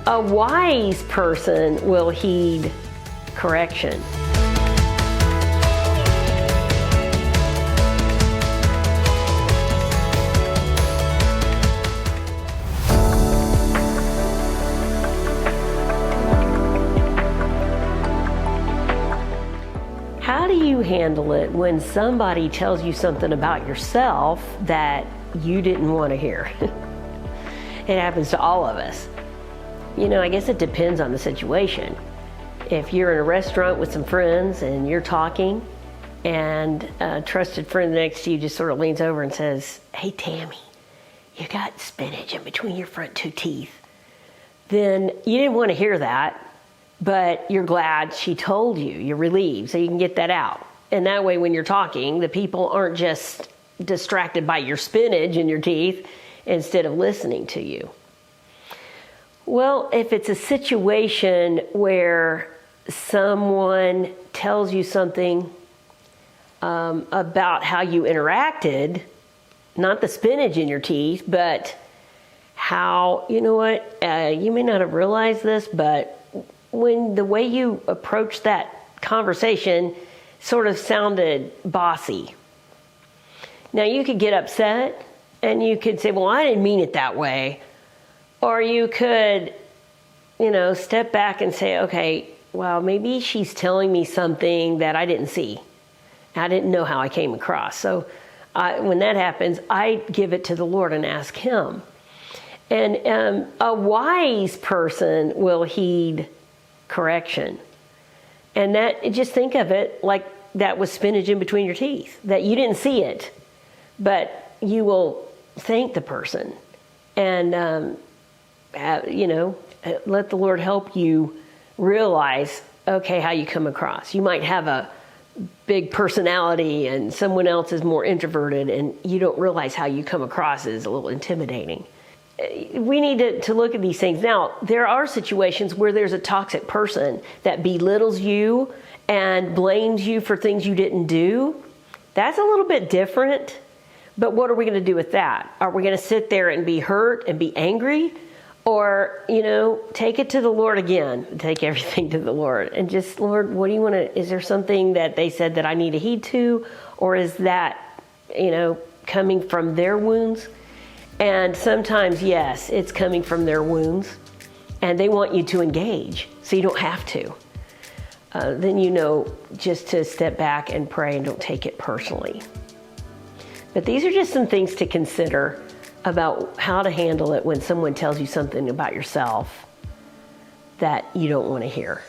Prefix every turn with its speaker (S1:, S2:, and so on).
S1: A wise person will heed correction. How do you handle it when somebody tells you something about yourself that you didn't want to hear? It happens to all of us. You know, I guess it depends on the situation. If you're in a restaurant with some friends and you're talking and a trusted friend next to you just sort of leans over and says, "Hey, Tammy, you got spinach in between your front two teeth," then you didn't want to hear that, but you're glad she told you. You're relieved, so you can get that out. And that way when you're talking, the people aren't just distracted by your spinach in your teeth instead of listening to you. Well, if it's a situation where someone tells you something about how you interacted, not the spinach in your teeth, but how, you know what, you may not have realized this, but when the way you approached that conversation sort of sounded bossy. Now you could get upset and you could say, "Well, I didn't mean it that way." Or you could, step back and say, "Okay, well, maybe she's telling me something that I didn't see. I didn't know how I came across." So when that happens, I give it to the Lord and ask Him. And a wise person will heed correction. And that, just think of it like that was spinach in between your teeth, that you didn't see it, but you will thank the person and, let the Lord help you realize, okay, how you come across. You might have a big personality and someone else is more introverted and you don't realize how you come across as a little intimidating. We need to look at these things. Now, there are situations where there's a toxic person that belittles you and blames you for things you didn't do. That's a little bit different. But what are we going to do with that? Are we going to sit there and be hurt and be angry? Or, take it to the Lord again. Take everything to the Lord. And just, "Lord, what do you want to, is there something that they said that I need to heed to? Or is that, coming from their wounds?" And sometimes, yes, it's coming from their wounds. And they want you to engage, so you don't have to. Then just to step back and pray and don't take it personally. But these are just some things to consider about how to handle it when someone tells you something about yourself that you don't want to hear.